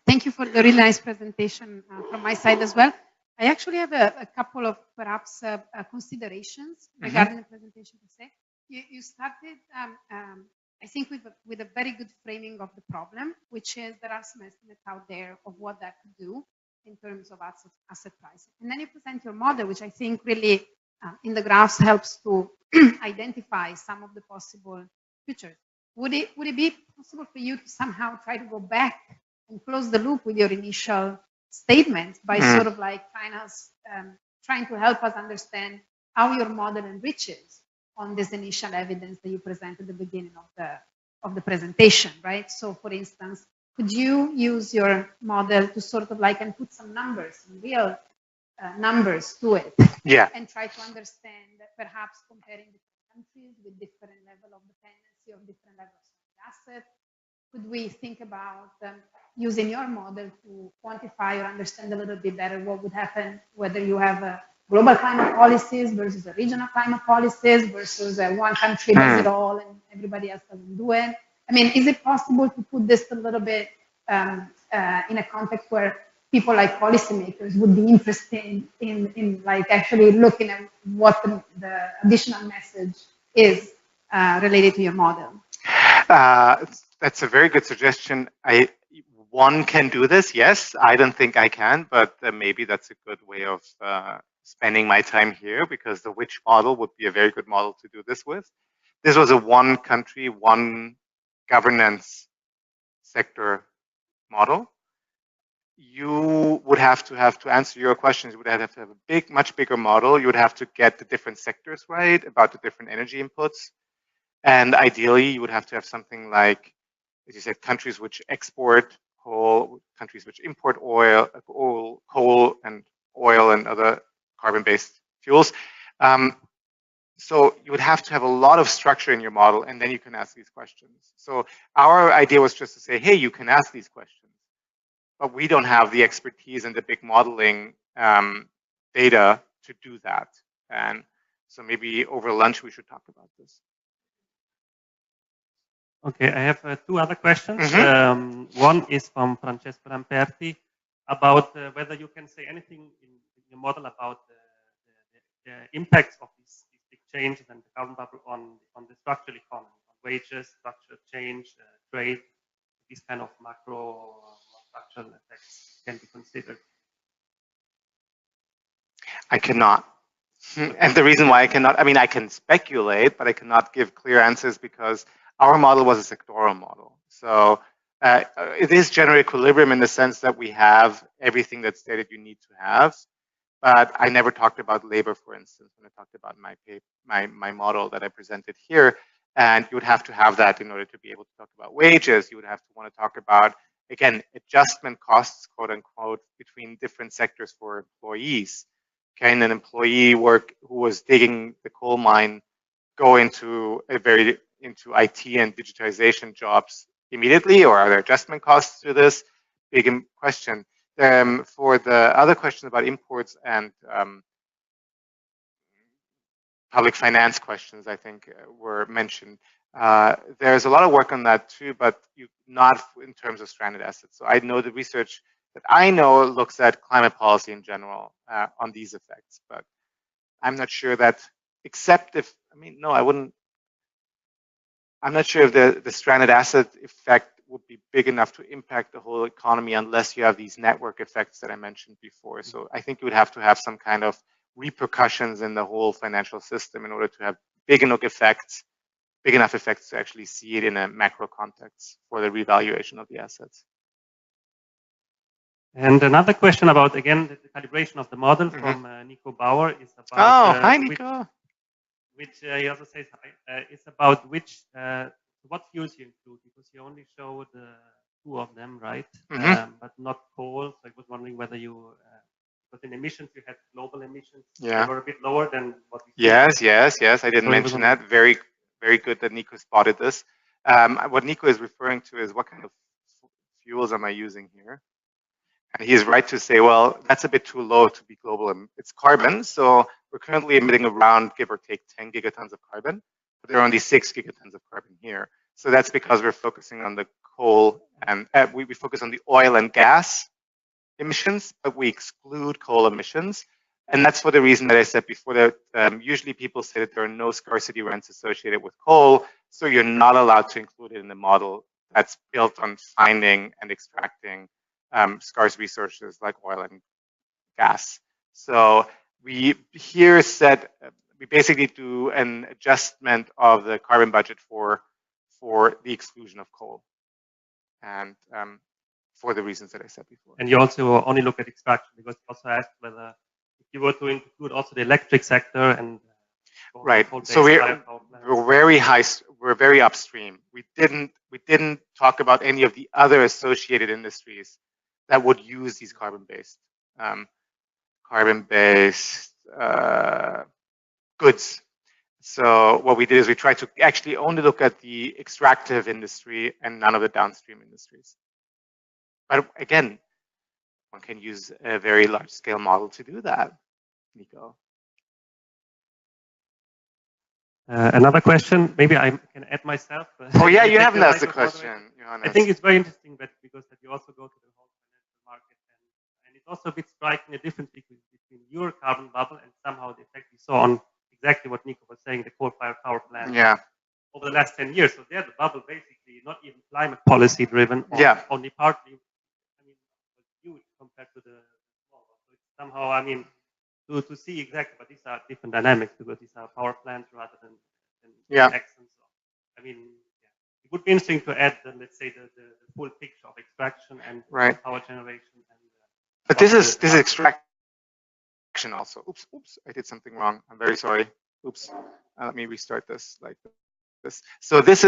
Thank you for the really nice presentation from my side as well. I actually have a couple of perhaps considerations regarding the presentation per se. You started, I think, with a very good framing of the problem, which is there are some estimates out there of what that could do in terms of asset pricing. And then you present your model, which I think really in the graphs helps to identify some of the possible futures. Would it be possible for you to somehow try to go back and close the loop with your initial statement by sort of like trying to help us understand how your model enriches on this initial evidence that you presented at the beginning of the presentation, right? So for instance, could you use your model to sort of like and put some numbers, some real numbers to it, and try to understand that perhaps comparing different countries with different level of dependency or different levels of asset, could we think about using your model to quantify or understand a little bit better what would happen whether you have a global climate policies versus a regional climate policies versus one country does it all and everybody else doesn't do it? I mean, is it possible to put this a little bit in a context where people like policymakers would be interested in like actually looking at what the additional message is related to your model? That's a very good suggestion. One can do this, yes. I don't think I can, but maybe that's a good way of spending my time here, because the which model would be a very good model to do this with. This was a one country, one governance sector model. You would have to answer your questions. You would have to have a much bigger model. You would have to get the different sectors right about the different energy inputs. And ideally, you would have to have something like, as you said, countries which export coal, countries which import oil, coal and oil and other carbon-based fuels. So you would have to have a lot of structure in your model, and then you can ask these questions. So our idea was just to say, hey, you can ask these questions, but we don't have the expertise and the big modeling data to do that. And so maybe over lunch we should talk about this. Okay, I have two other questions. One is from Francesco Lamperti about whether you can say anything in your model about the impacts of these big changes and the carbon bubble on the structural economy, on wages, structural change, trade, these kind of macro structural effects can be considered. I cannot. And the reason why I cannot, I mean, I can speculate, but I cannot give clear answers because our model was a sectoral model. So it is general equilibrium in the sense that we have everything that's stated you need to have. But I never talked about labor, for instance, when I talked about my model that I presented here. And you would have to have that in order to be able to talk about wages. You would have to want to talk about, again, adjustment costs, quote unquote, between different sectors for employees. Can an employee who was digging the coal mine go into into IT and digitization jobs immediately, or are there adjustment costs to this? Big question. For the other question about imports and public finance questions, I think were mentioned. There's a lot of work on that too, but not in terms of stranded assets. So I know the research that I know looks at climate policy in general on these effects, but I'm not sure that, except if, I mean, no, I wouldn't. I'm not sure if the stranded asset effect would be big enough to impact the whole economy unless you have these network effects that I mentioned before. So I think you would have to have some kind of repercussions in the whole financial system in order to have big enough effects to actually see it in a macro context for the revaluation of the assets. And another question about, again, the calibration of the model from Nico Bauer is about... Oh, hi, Nico. Which he also says it's about what fuels you include, because you only showed two of them, right? But not coal. So I was wondering whether you, because in emissions you had global emissions, they were a bit lower than what we. Yes. I didn't mention that. Very, very good that Nico spotted this. What Nico is referring to is what kind of fuels am I using here? And he is right to say, well, that's a bit too low to be global. It's carbon, so we're currently emitting around, give or take, 10 gigatons of carbon, but there are only 6 gigatons of carbon here. So that's because we're focusing on the coal and we focus on the oil and gas emissions, but we exclude coal emissions. And that's for the reason that I said before, that usually people say that there are no scarcity rents associated with coal, so you're not allowed to include it in the model that's built on finding and extracting scarce resources like oil and gas. So we here said we basically do an adjustment of the carbon budget for the exclusion of coal, and for the reasons that I said before. And you also only look at extraction, because you also asked whether if you were to include also the electric sector and right. So we're very high. We're very upstream. We didn't talk about any of the other associated industries that would use these carbon-based goods. So what we did is we tried to actually only look at the extractive industry and none of the downstream industries. But again, one can use a very large-scale model to do that, Nico. Another question, maybe I can add myself. Oh yeah, you haven't asked the question, Johannes. I think it's very interesting that because that you also go to the whole financial market, and it's also a bit striking a difference between your carbon bubble and somehow the effect we saw on exactly what Nico was saying, the coal-fired power plant. Yeah. Over the last 10 years, so there the bubble basically policy driven, or Yeah. only partly. I mean, huge compared to the small one. So it's somehow, I mean, to see exactly, but these are different dynamics because these are power plants rather than Yeah. Exxon. So, I mean, yeah. It would be interesting to add, let's say, the full picture of extraction and Right. power generation. And, but this is extraction also. Oops, I did something wrong. I'm very sorry. Oops. Let me restart this like this. So this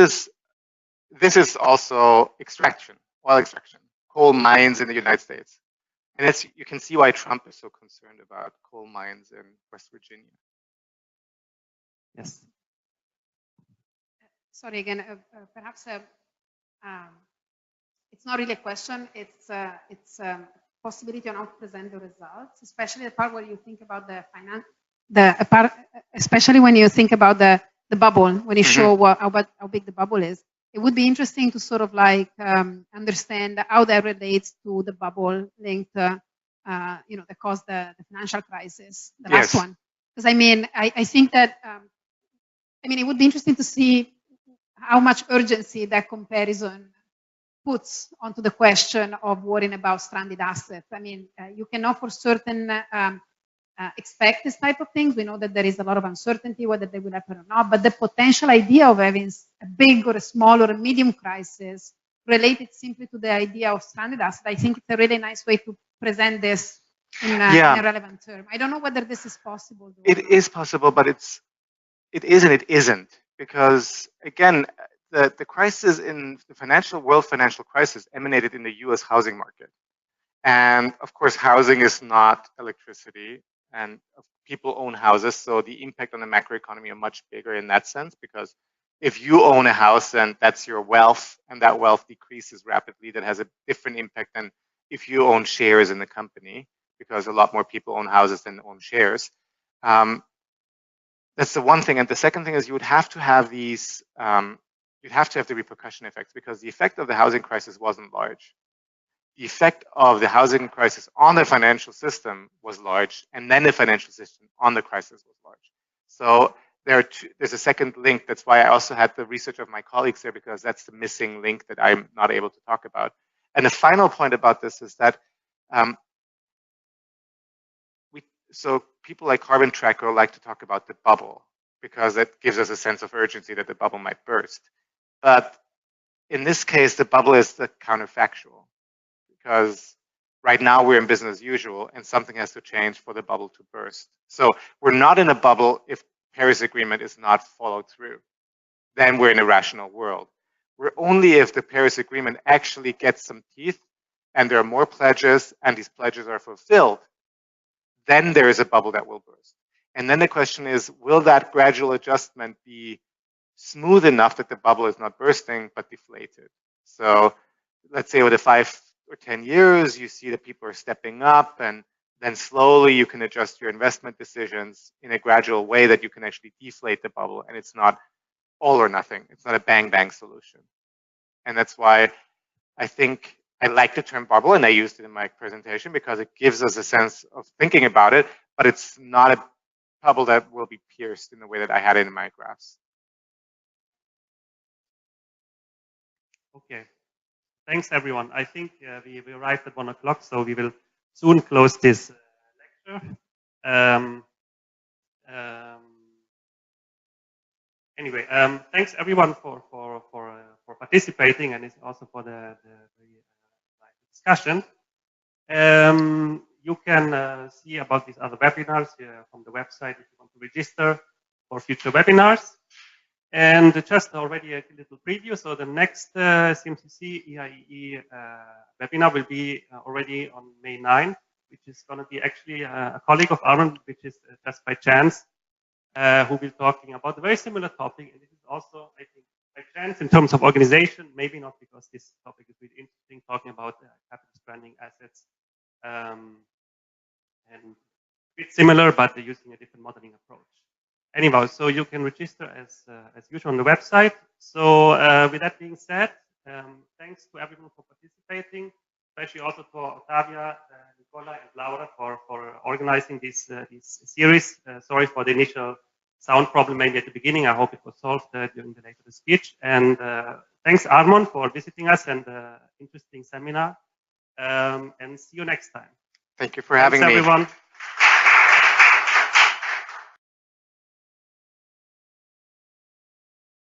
is also extraction, oil extraction, coal mines in the United States. And you can see why Trump is so concerned about coal mines in West Virginia. yes. Sorry again, perhaps it's not really a question. It's possibility on how to present the results, especially the part where you think about the finance, especially when you think about the bubble, when you show how big the bubble is. It would be interesting to sort of like understand how that relates to the bubble linked, that caused the financial crisis, the last one. Because I mean, I think that, it would be interesting to see how much urgency that comparison puts onto the question of worrying about stranded assets. I mean, you cannot for certain expect this type of things. We know that there is a lot of uncertainty whether they will happen or not, but the potential idea of having a big or a small or a medium crisis related simply to the idea of stranded assets, I think it's a really nice way to present this in a relevant term. I don't know whether this is possible. It is possible, but it is and it isn't, because again, the crisis in the world financial crisis emanated in the US housing market. And of course, housing is not electricity, and people own houses. So the impact on the macroeconomy are much bigger in that sense, because if you own a house and that's your wealth and that wealth decreases rapidly, that has a different impact than if you own shares in the company, because a lot more people own houses than own shares. That's the one thing. And the second thing is you would have to have these, you'd have to have the repercussion effects, because the effect of the housing crisis wasn't large. The effect of the housing crisis on the financial system was large, and then the financial system on the crisis was large. So there's a second link. That's why I also had the research of my colleagues there, because that's the missing link that I'm not able to talk about. And the final point about this is that so people like Carbon Tracker like to talk about the bubble, because that gives us a sense of urgency that the bubble might burst. But in this case, the bubble is the counterfactual, because right now we're in business as usual and something has to change for the bubble to burst. So we're not in a bubble if Paris Agreement is not followed through. Then we're in a rational world. We're only if the Paris Agreement actually gets some teeth and there are more pledges and these pledges are fulfilled, then there is a bubble that will burst. And then the question is, will that gradual adjustment be smooth enough that the bubble is not bursting but deflated? So let's say over the 5 or 10 years, you see that people are stepping up, and then slowly you can adjust your investment decisions in a gradual way that you can actually deflate the bubble, and it's not all or nothing. It's not a bang bang solution. And that's why I think I like the term bubble, and I used it in my presentation because it gives us a sense of thinking about it, but it's not a bubble that will be pierced in the way that I had it in my graphs. Okay. Thanks, everyone. I think we arrived at 1 o'clock, so we will soon close this lecture. Anyway, thanks everyone for participating, and it's also for the discussion. You can see about these other webinars from the website if you want to register for future webinars. And just already a little preview. So the next CMCC EIEE webinar will be already on May 9th, which is going to be actually a colleague of Armon, which is just by chance, who will be talking about a very similar topic. And this is also, I think, by chance in terms of organization, maybe not because this topic is really interesting, talking about capital stranding assets. And a bit similar, but they're using a different modeling approach. Anyhow, so you can register as usual on the website. So with that being said, thanks to everyone for participating, especially also to Ottavia, Nicola, and Laura for organizing this series. Sorry for the initial sound problem maybe at the beginning. I hope it was solved during the later speech. And Thanks, Armon, for visiting us and interesting seminar. And see you next time. Thank you for having me. Thanks, everyone.